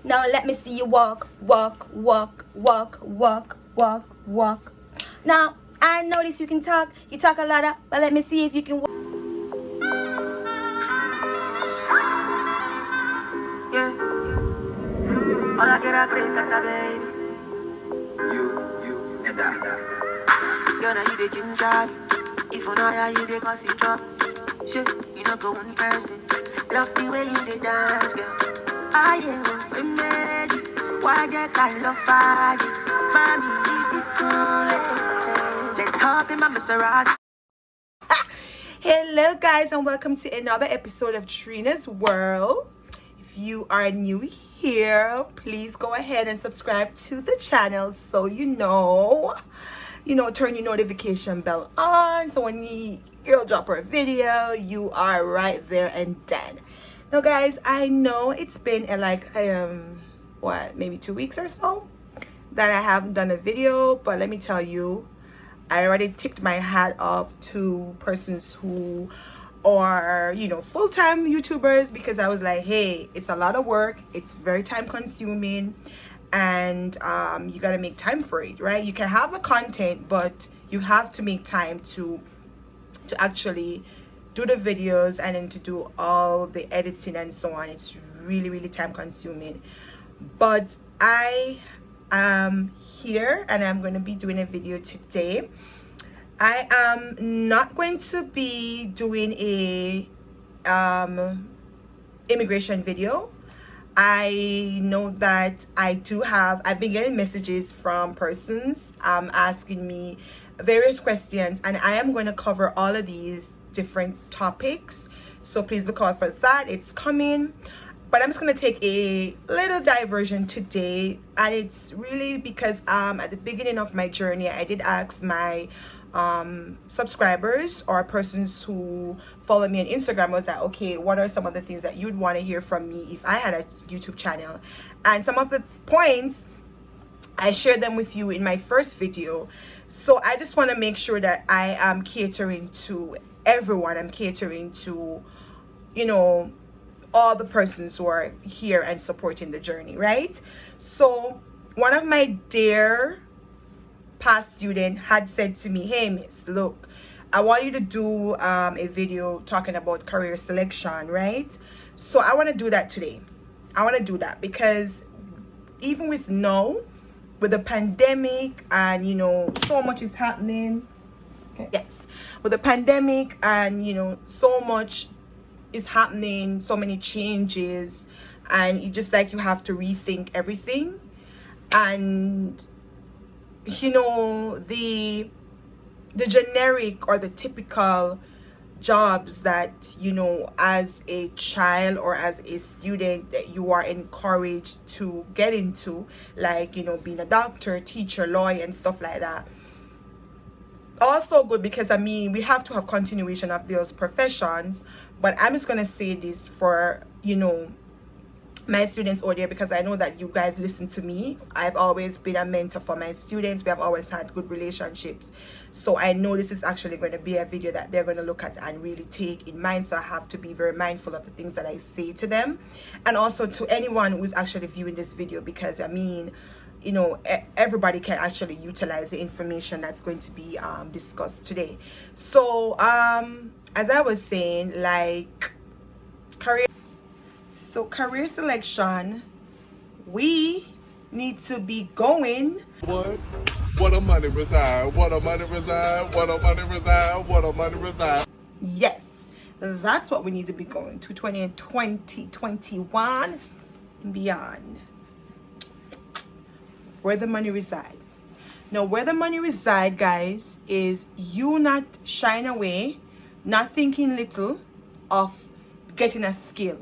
Now let me see you walk, walk, walk, walk, walk, walk, walk. Now I notice you can talk. You talk a lot, but let me see if you can walk. Yeah, all I get a great baby. You and I. You're not you the ginger. If you know how you the cause it drop. Shit, you not go one person. Love the way you the dance, girl. I am ready. Why you got love fire? Mommy, be cool. Let's hop in my Maserati. Hello guys, and welcome to another episode of Trina's World. If you are new here, please go ahead and subscribe to the channel so you know, turn your notification bell on, so when the girl drop her video, you are right there and done. Now guys, I know it's been maybe 2 weeks or so that I haven't done a video, but let me tell you, I already tipped my hat off to persons who are, full-time YouTubers, because I was like, hey, it's a lot of work, it's very time consuming, and you got to make time for it, right? You can have the content, but you have to make time to actually do the videos and then to do all the editing and so on. It's really, really time consuming, but I am here and I'm going to be doing a video today. I am not going to be doing a immigration video. I know that I've been getting messages from persons asking me various questions, and I am going to cover all of these different topics, so please look out for that. It's coming. But I'm just going to take a little diversion today, and it's really because at the beginning of my journey, I did ask my subscribers or persons who follow me on Instagram, was that, okay, what are some of the things that you'd want to hear from me if I had a YouTube channel? And some of the points, I shared them with you in my first video. So I just want to make sure that I am catering to everyone. I'm catering to, all the persons who are here and supporting the journey, right? So one of my dear past student had said to me, hey miss, look, I want you to do a video talking about career selection, right? So I want to do that today. I want to do that because even with the pandemic and so much is happening, okay, yes, with the pandemic and so much is happening, so many changes, and you just like you have to rethink everything. And the generic or the typical jobs that as a child or as a student that you are encouraged to get into, like being a doctor, teacher, lawyer, and stuff like that, also good, because we have to have continuation of those professions. But I'm just gonna say this for my students out there, because I know that you guys listen to me. I've always been a mentor for my students. We have always had good relationships, so I know this is actually going to be a video that they're going to look at and really take in mind. So I have to be very mindful of the things that I say to them, and also to anyone who's actually viewing this video, because everybody can actually utilize the information that's going to be discussed today. So as I was saying, like career selection, we need to be going. What a money reside, what a money reside, what a money reside, what a money reside. Yes, that's what we need to be going to 2021 and beyond. Where the money reside. Now, where the money reside, guys, is you not shying away, not thinking little of getting a skill.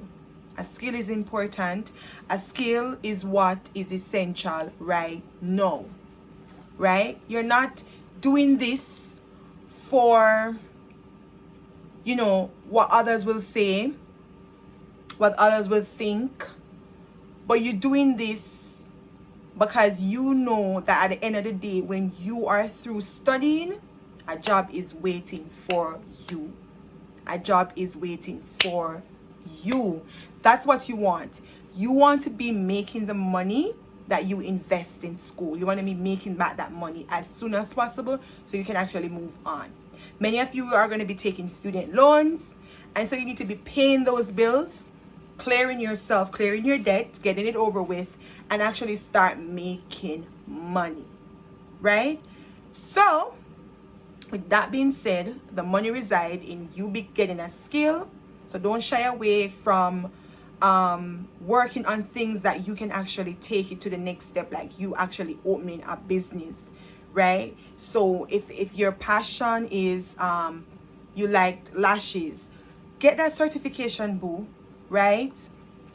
A skill is important. A skill is what is essential right now, right? You're not doing this for, what others will say, what others will think, but you're doing this because you know that at the end of the day, when you are through studying, a job is waiting for you. A job is waiting for you. That's what you want. You want to be making the money that you invest in school. You want to be making back that money as soon as possible so you can actually move on. Many of you are going to be taking student loans, and so you need to be paying those bills, clearing yourself, clearing your debt, getting it over with, and actually start making money, right? So with that being said, the money reside in you be getting a skill. So don't shy away from working on things that you can actually take it to the next step, like you actually opening a business, right? So if your passion is you like lashes, get that certification, boo, right?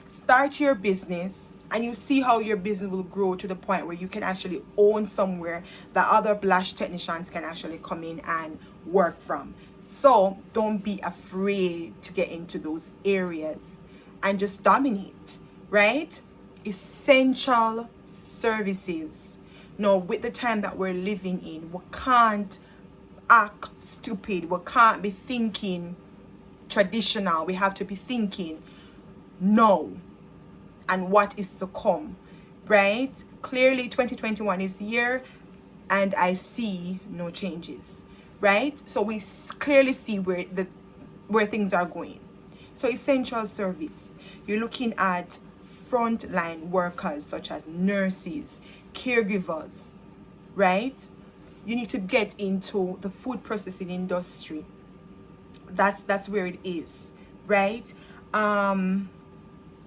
Start your business, and you see how your business will grow to the point where you can actually own somewhere that other lash technicians can actually come in and work from. So don't be afraid to get into those areas and just dominate, right? Essential services. Now, with the time that we're living in, we can't act stupid. We can't be thinking traditional. We have to be thinking no and what is to come, right? Clearly 2021 is here and I see no changes, right? So we clearly see where things are going. So essential service, you're looking at frontline workers such as nurses, caregivers, right? You need to get into the food processing industry. That's where it is, right?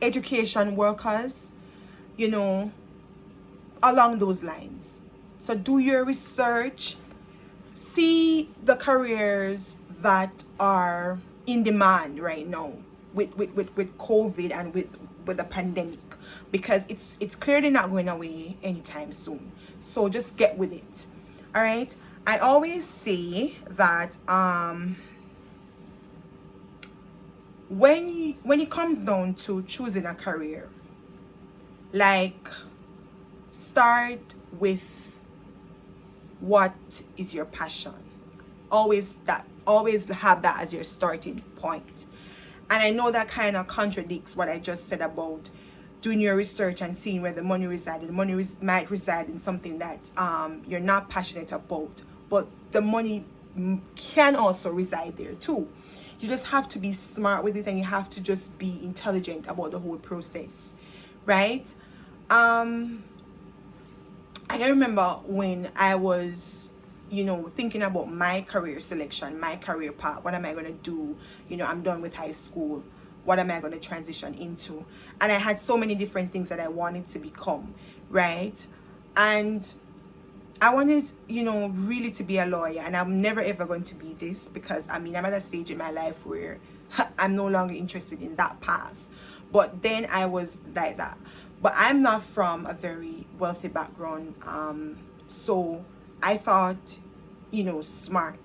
Education workers, along those lines. So do your research, see the careers that are in demand right now with COVID and with the pandemic, because it's clearly not going away anytime soon. So just get with it. All right. I always say that when it comes down to choosing a career, like, start with what is your passion. Always have that as your starting point. And I know that kind of contradicts what I just said about doing your research and seeing where the money resides. The money might reside in something that you're not passionate about, but the money can also reside there too. You just have to be smart with it, and you have to just be intelligent about the whole process, right? I remember when I was, thinking about my career selection, my career path. What am I going to do? I'm done with high school. What am I going to transition into? And I had so many different things that I wanted to become, right? And I wanted, really to be a lawyer, and I'm never ever going to be this, because I'm at a stage in my life where I'm no longer interested in that path. But then I was like that. But I'm not from a very wealthy background, so I thought, smart.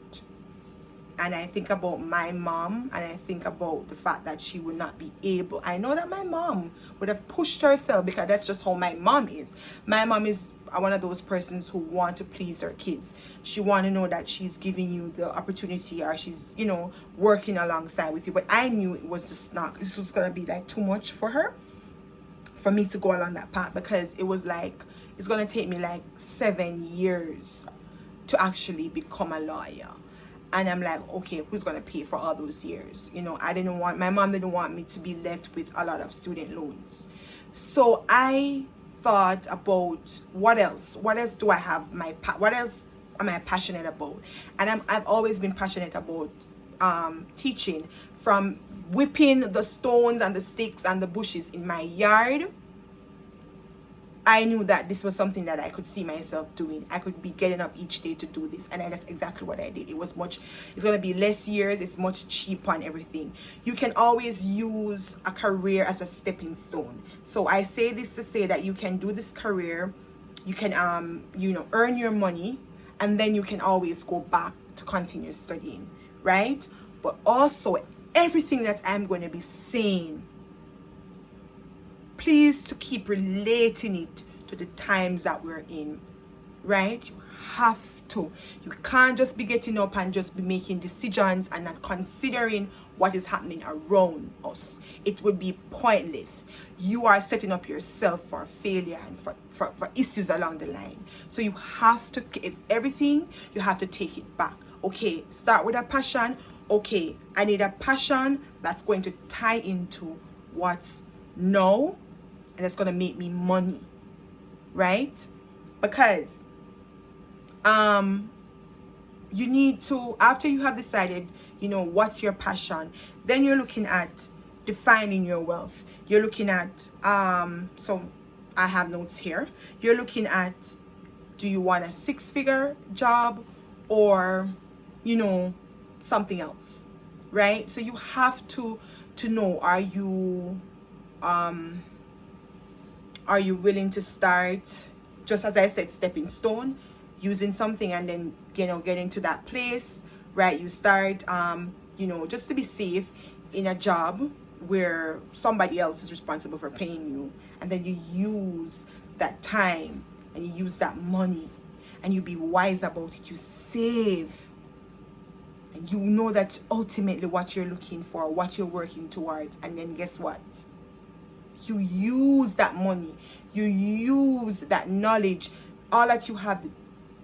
And I think about my mom, and I think about the fact that she would not be able. I know that my mom would have pushed herself, because that's just how my mom is. My mom is one of those persons who want to please her kids. She want to know that she's giving you the opportunity, or she's, working alongside with you. But I knew it was just not, this was going to be like too much for her, for me to go along that path, because it was like, it's going to take me like 7 years to actually become a lawyer. And I'm like, okay, who's going to pay for all those years? my mom didn't want me to be left with a lot of student loans. So I thought about what else do I have, what else am I passionate about? And I've always been passionate about teaching, from whipping the stones and the sticks and the bushes in my yard. I knew that this was something that I could see myself doing. I could be getting up each day to do this, and that's exactly what I did. It's going to be less years, it's much cheaper and everything. You can always use a career as a stepping stone. So I say this to say that you can do this career, you can earn your money, and then you can always go back to continue studying, right? But also, everything that I'm going to be saying, please to keep relating it to the times that we're in, right? You have to. You can't just be getting up and just be making decisions and not considering what is happening around us. It would be pointless. You are setting up yourself for failure and for issues along the line. So you have to, if everything, you have to take it back. Okay, start with a passion. Okay, I need a passion that's going to tie into what's now, and that's going to make me money, right? Because you need to, after you have decided, you know, what's your passion, then you're looking at defining your wealth. You're looking at so I have notes here. You're looking at, do you want a 6-figure job or, you know, something else, right? So you have to know, are you willing to start, just as I said, stepping stone, using something and then, you know, getting to that place, right? You start you know, just to be safe in a job where somebody else is responsible for paying you, and then you use that time and you use that money and you be wise about it. You save, and you know that ultimately what you're looking for, what you're working towards, and then guess what? You use that money, you use that knowledge, all that you have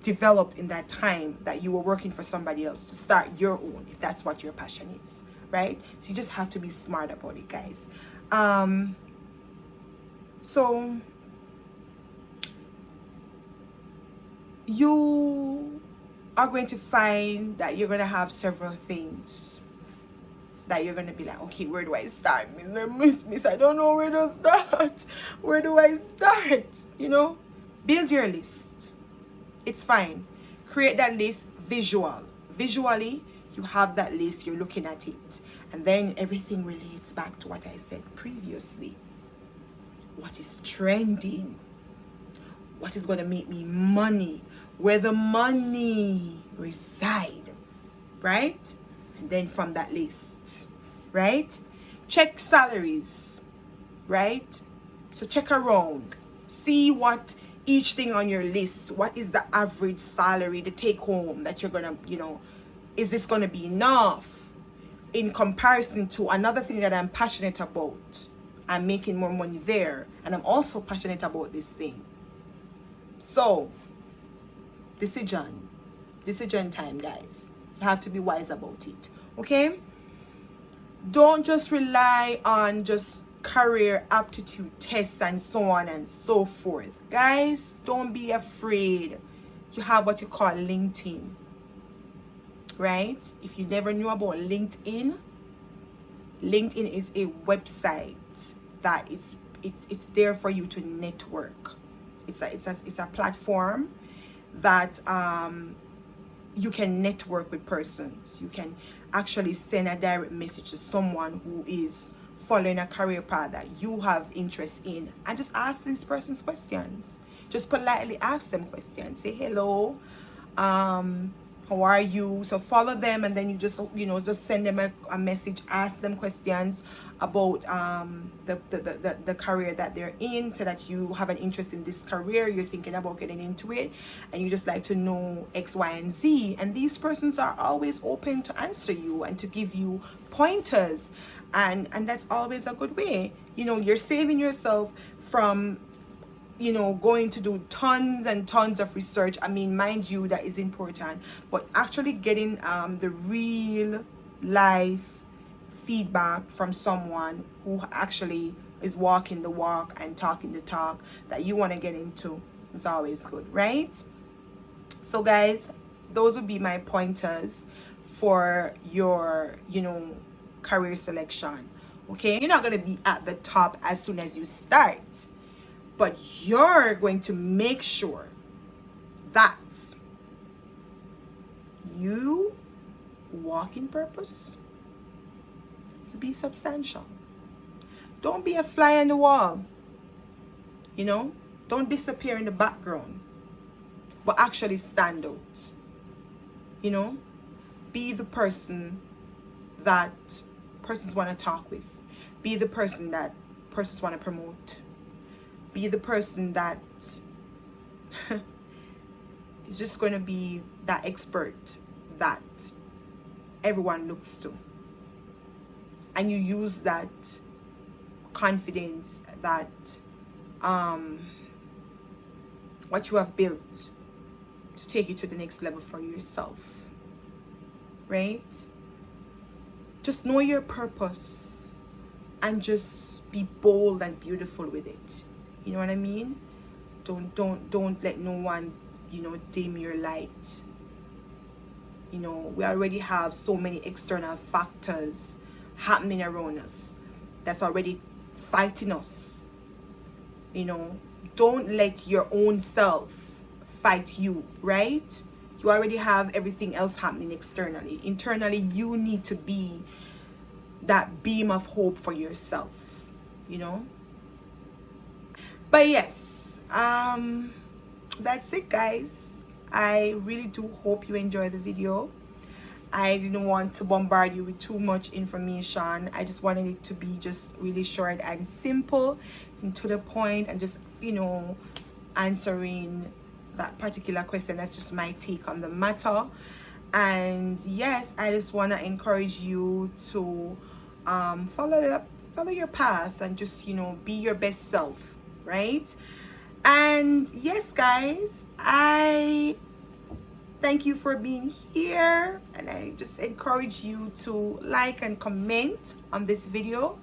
developed in that time that you were working for somebody else, to start your own, if that's what your passion is, right? So you just have to be smart about it, guys. So you are going to find that you're going to have several things that you're going to be like, okay, where do I start? Miss, I don't know where to start. Where do I start? You know, build your list. It's fine. Create that list visually. You have that list, you're looking at it, and then everything relates back to what I said previously. What is trending? What is going to make me money? Where the money reside, right? And then from that list, right? Check salaries, right? So check around, see what each thing on your list, what is the average salary, the take home that you're gonna, you know, is this gonna be enough in comparison to another thing that I'm passionate about? I'm making more money there, and I'm also passionate about this thing. So decision time, guys. You have to be wise about it, okay? Don't just rely on just career aptitude tests and so on and so forth. Guys, don't be afraid. You have what you call LinkedIn, right? If you never knew about LinkedIn is a website that it's there for you to network. It's a platform that you can network with persons. You can actually send a direct message to someone who is following a career path that you have interest in, and just ask these persons questions. Just politely ask them questions. Say hello, how are you? So follow them, and then you just, you know, just send them a message, ask them questions about the career that they're in, so that you have an interest in this career, you're thinking about getting into it, and you just like to know X, Y, and Z. And these persons are always open to answer you and to give you pointers, and that's always a good way. You know, you're saving yourself from, you know, going to do tons and tons of research. I mean, mind you, that is important, but actually getting the real life feedback from someone who actually is walking the walk and talking the talk that you want to get into is always good, right? So guys, those would be my pointers for your, you know, career selection. Okay, you're not going to be at the top as soon as you start, but you're going to make sure that you walk in purpose, you be substantial. Don't be a fly on the wall, you know. Don't disappear in the background, but actually stand out. You know, be the person that persons want to talk with. Be the person that persons want to promote. Be the person that It's just going to be that expert that everyone looks to. And you use that confidence, that what you have built to take you to the next level for yourself, right? Just know your purpose and just be bold and beautiful with it. You know what I mean? Don't let no one, dim your light. We already have so many external factors happening around us that's already fighting us. Don't let your own self fight you, right? You already have everything else happening externally. Internally, you need to be that beam of hope for yourself, But yes, that's it, guys. I really do hope you enjoy the video. I didn't want to bombard you with too much information. I just wanted it to be just really short and simple and to the point, and just, answering that particular question. That's just my take on the matter. And yes, I just want to encourage you to follow your path and just, be your best self, right? And yes, guys, I thank you for being here, and I just encourage you to like and comment on this video,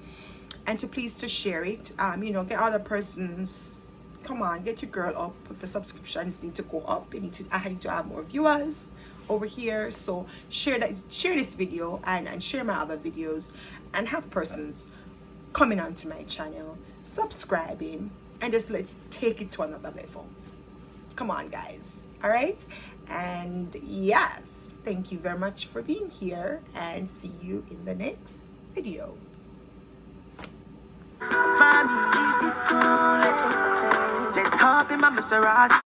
and to please to share it. Get other persons. Come on, get your girl up. The subscriptions need to go up. I need to have more viewers over here. So share this video and share my other videos, and have persons coming onto my channel, subscribing, and just let's take it to another level. Come on, guys. All right. And yes, thank you very much for being here, and see you in the next video. Mommy, let's hop in my Maserati.